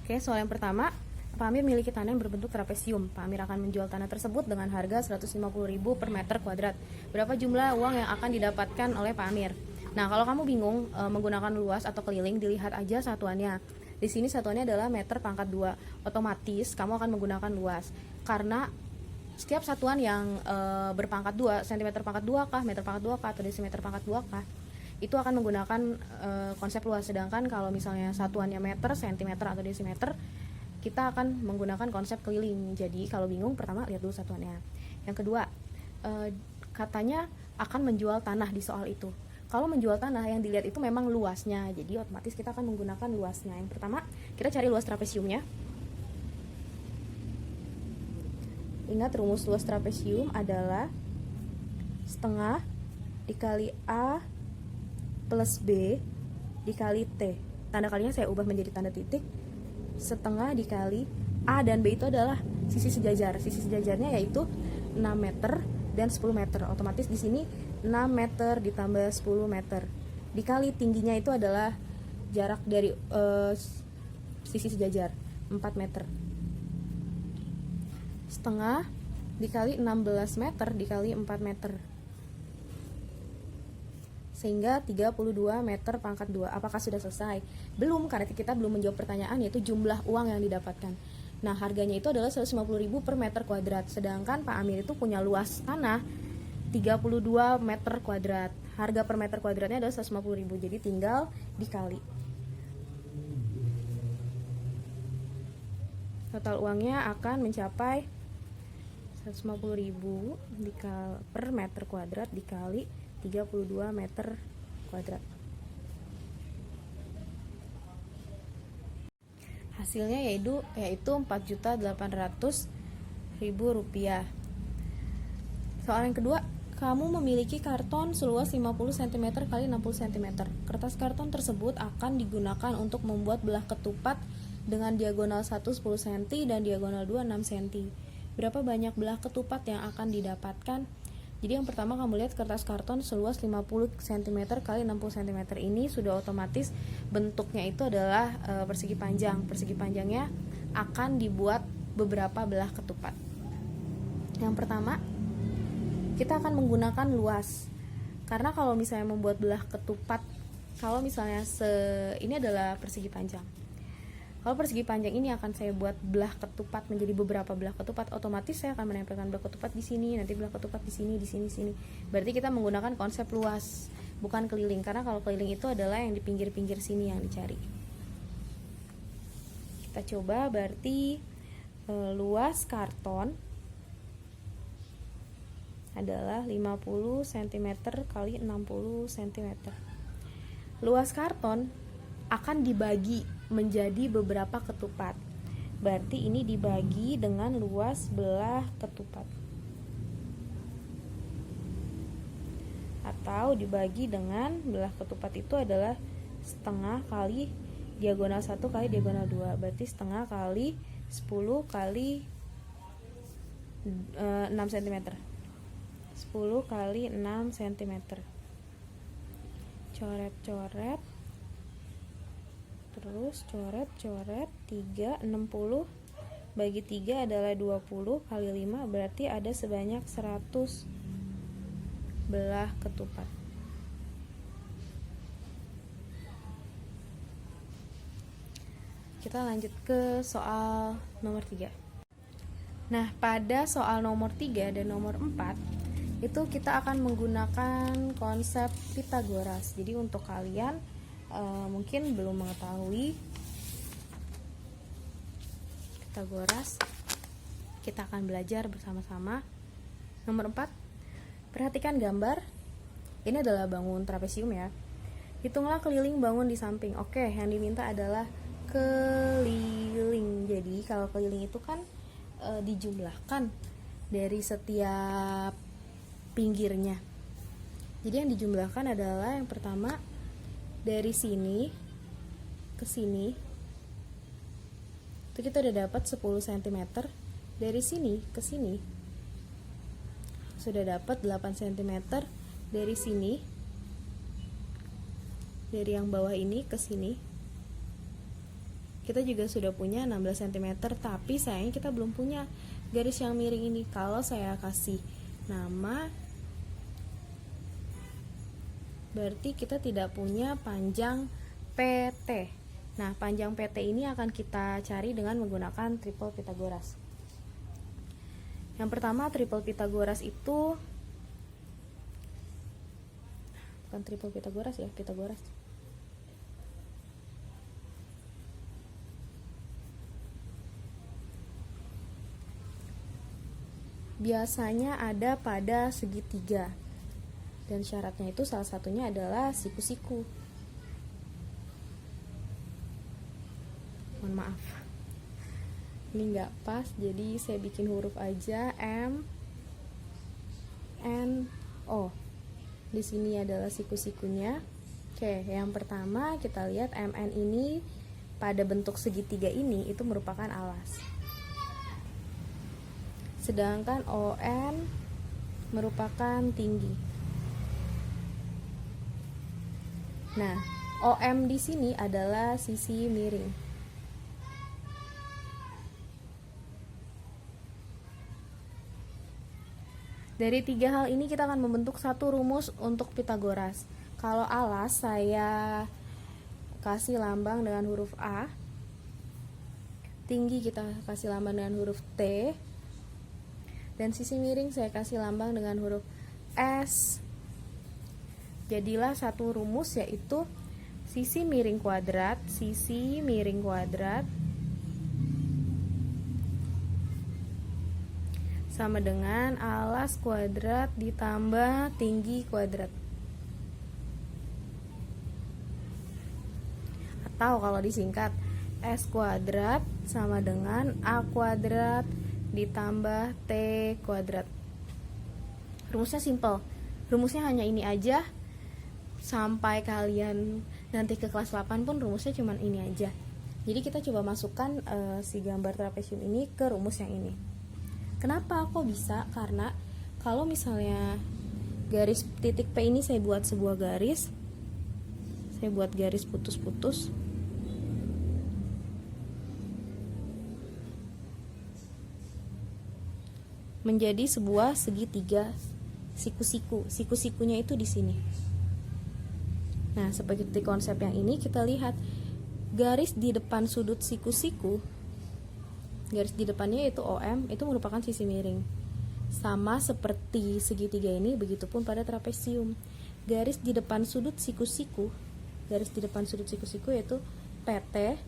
Oke, soal yang pertama, Pak Amir miliki tanah yang berbentuk trapesium. Pak Amir akan menjual tanah tersebut dengan harga 150.000 per meter kuadrat. Berapa jumlah uang yang akan didapatkan oleh Pak Amir? Nah, kalau kamu bingung menggunakan luas atau keliling, dilihat aja satuannya. Di sini satuannya adalah meter pangkat 2. Otomatis kamu akan menggunakan luas. Karena setiap satuan yang berpangkat 2, cm pangkat 2 kah, meter pangkat 2 kah, atau desimeter pangkat 2 kah, itu akan menggunakan konsep luas. Sedangkan kalau misalnya satuannya meter, cm, atau desimeter, kita akan menggunakan konsep keliling. Jadi kalau bingung, pertama lihat dulu satuannya. Yang kedua, katanya akan menjual tanah di soal itu. Kalau menjual tanah, yang dilihat itu memang luasnya, jadi otomatis kita akan menggunakan luasnya. Yang pertama, kita cari luas trapesiumnya. Ingat, rumus luas trapesium adalah setengah dikali A plus B dikali T. Tanda kalinya saya ubah menjadi tanda titik. Setengah dikali A dan B itu adalah sisi sejajar. Sisi sejajarnya yaitu 6 meter dan 10 meter. Otomatis di sini 6 meter ditambah 10 meter. Dikali tingginya itu adalah jarak dari sisi sejajar, 4 meter. Setengah dikali 16 meter dikali 4 meter. Sehingga 32 meter pangkat 2. Apakah sudah selesai? Belum, karena kita belum menjawab pertanyaan, yaitu jumlah uang yang didapatkan. Nah, harganya itu adalah 150.000 per meter kuadrat. Sedangkan Pak Amir itu punya luas tanah 32 meter kuadrat. Harga per meter kuadratnya adalah 150.000. Jadi tinggal dikali. Total uangnya akan mencapai 150.000 per meter kuadrat dikali 32 meter kuadrat. Hasilnya yaitu 4.800.000 rupiah. Soal yang kedua, kamu memiliki karton seluas 50 cm x 60 cm. Kertas karton tersebut akan digunakan untuk membuat belah ketupat dengan diagonal 1 10 cm dan diagonal 2 6 cm. Berapa banyak belah ketupat yang akan didapatkan? Jadi yang pertama, kamu lihat kertas karton seluas 50 cm x 60 cm ini sudah otomatis bentuknya itu adalah persegi panjang. Persegi panjangnya akan dibuat beberapa belah ketupat. Yang pertama, kita akan menggunakan luas. Karena kalau misalnya membuat belah ketupat, kalau misalnya ini adalah persegi panjang. Kalau persegi panjang ini akan saya buat belah ketupat menjadi beberapa belah ketupat, otomatis saya akan menempelkan belah ketupat di sini, nanti belah ketupat di sini, di sini, sini. Berarti kita menggunakan konsep luas, bukan keliling. Karena kalau keliling itu adalah yang di pinggir-pinggir sini yang dicari. Kita coba, berarti luas karton adalah 50 cm kali 60 cm. Luas karton akan dibagi menjadi beberapa ketupat. Berarti ini dibagi dengan luas belah ketupat. Atau dibagi dengan belah ketupat itu adalah setengah kali diagonal 1 kali diagonal 2. Berarti setengah kali 10 kali 6 cm. 10 kali 6 cm. Coret-coret. Terus coret-coret 3, 60 bagi 3 adalah 20 kali 5, berarti ada sebanyak 100 belah ketupat. Kita lanjut ke soal nomor 3. Nah, pada soal nomor 3 dan nomor 4 itu kita akan menggunakan konsep Pythagoras. Jadi untuk kalian mungkin belum mengetahui Pythagoras, kita akan belajar bersama-sama. Nomor 4, perhatikan gambar. Ini adalah bangun trapesium ya. Hitunglah keliling bangun di samping. Oke, yang diminta adalah keliling. Jadi kalau keliling itu kan dijumlahkan dari setiap pinggirnya. Jadi yang dijumlahkan adalah yang pertama dari sini ke sini. Itu kita udah dapat 10 cm. Dari sini ke sini sudah dapat 8 cm. Dari sini, dari yang bawah ini ke sini kita juga sudah punya 16 cm, tapi sayangnya kita belum punya garis yang miring ini. Kalau saya kasih nama, berarti kita tidak punya panjang PT. Nah, panjang PT ini akan kita cari dengan menggunakan triple Pythagoras. Yang pertama, triple Pythagoras itu bukan triple Pythagoras ya, Pythagoras. Biasanya ada pada segitiga, dan syaratnya itu salah satunya adalah siku-siku. Mohon maaf, ini nggak pas, jadi saya bikin huruf aja, M, N, O. Di sini adalah siku-sikunya. Oke, yang pertama kita lihat MN ini pada bentuk segitiga ini itu merupakan alas. Sedangkan ON merupakan tinggi. Nah, OM di sini adalah sisi miring. Dari tiga hal ini kita akan membentuk satu rumus untuk Pythagoras. Kalau alas saya kasih lambang dengan huruf A, tinggi kita kasih lambang dengan huruf T, dan sisi miring saya kasih lambang dengan huruf S. Jadilah satu rumus, yaitu sisi miring kuadrat sama dengan alas kuadrat ditambah tinggi kuadrat. Atau kalau disingkat, S kuadrat sama dengan A kuadrat ditambah T kuadrat. Rumusnya simple. Rumusnya hanya ini aja. Sampai kalian nanti ke kelas 8 pun rumusnya cuma ini aja. Jadi kita coba masukkan si gambar trapesium ini ke rumus yang ini. Kenapa kok bisa? Karena kalau misalnya garis titik P ini saya buat sebuah garis, saya buat garis putus-putus, menjadi sebuah segitiga siku-siku. Siku-sikunya itu di sini. Nah, seperti konsep yang ini kita lihat garis di depan sudut siku-siku, garis di depannya itu OM, itu merupakan sisi miring. Sama seperti segitiga ini, begitupun pada trapesium. Garis di depan sudut siku-siku, yaitu PT,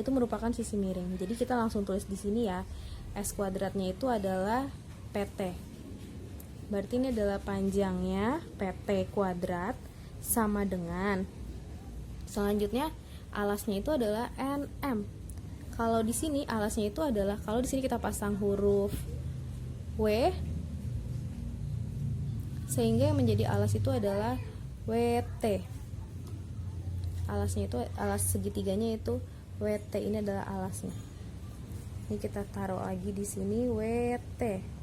itu merupakan sisi miring. Jadi kita langsung tulis di sini ya, S kuadratnya itu adalah PT. Berarti ini adalah panjangnya PT kuadrat sama dengan, selanjutnya alasnya itu adalah NM. Kalau di sini alasnya itu adalah, kalau di sini kita pasang huruf W, sehingga yang menjadi alas itu adalah WT. Alasnya itu, alas segitiganya itu WT, ini adalah alasnya. Ini kita taruh lagi di sini WT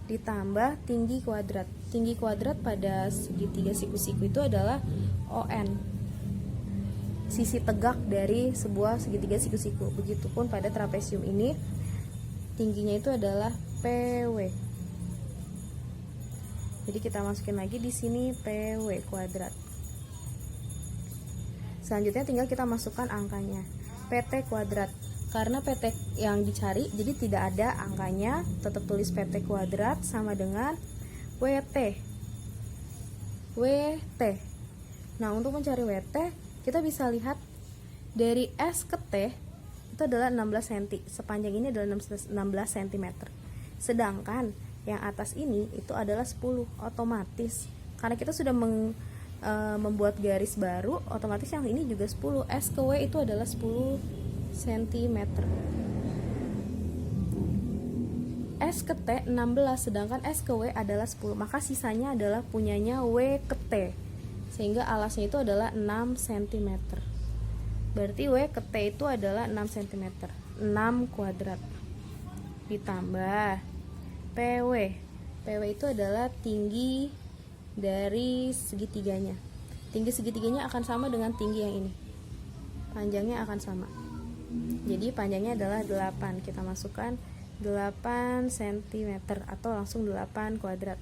ditambah tinggi kuadrat. Tinggi kuadrat pada segitiga siku-siku itu adalah ON, sisi tegak dari sebuah segitiga siku-siku. Begitupun pada trapesium ini, tingginya itu adalah PW. Jadi kita masukin lagi di sini PW kuadrat. Selanjutnya tinggal kita masukkan angkanya. PT kuadrat. Karena PT yang dicari, jadi tidak ada angkanya, tetap tulis PT kuadrat sama dengan WT. Nah, untuk mencari WT, kita bisa lihat dari S ke T itu adalah 16 cm. Sepanjang ini adalah 16 cm. Sedangkan yang atas ini itu adalah 10. Otomatis karena kita sudah membuat garis baru, otomatis yang ini juga 10. S ke W itu adalah 10 cm. S ke T 16, sedangkan S ke W adalah 10. Maka sisanya adalah punyanya W ke T, sehingga alasnya itu adalah 6 cm. Berarti W ke T itu adalah 6 cm. 6 kuadrat ditambah PW. PW itu adalah tinggi dari segitiganya. Tinggi segitiganya akan sama dengan tinggi yang ini. Panjangnya akan sama. Jadi panjangnya adalah 8. Kita masukkan 8 cm atau langsung 8 kuadrat.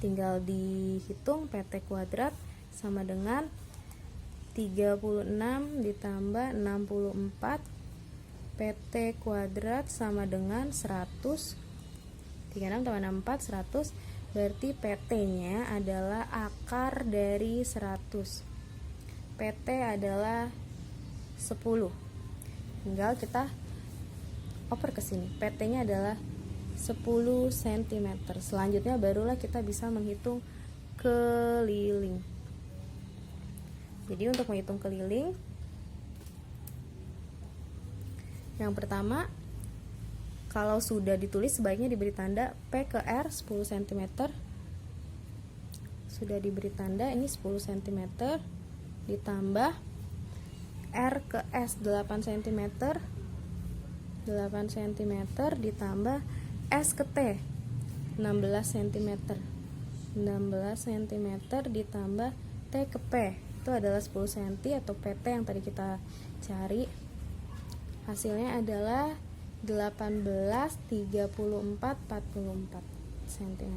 Tinggal dihitung PT kuadrat sama dengan 36 ditambah 64 PT kuadrat sama dengan 100. 36 tambah 64 100. Berarti PT-nya adalah akar dari 100. PT adalah 10. Tinggal kita oper ke sini. PT-nya adalah 10 cm. Selanjutnya barulah kita bisa menghitung keliling. Jadi untuk menghitung keliling, yang pertama, kalau sudah ditulis sebaiknya diberi tanda P ke R 10 cm. Sudah diberi tanda ini 10 cm ditambah R ke S 8 cm. 8 cm ditambah S ke T 16 cm. 16 cm ditambah T ke P itu adalah 10 cm atau PT yang tadi kita cari. Hasilnya adalah 18, 34, 44 cm.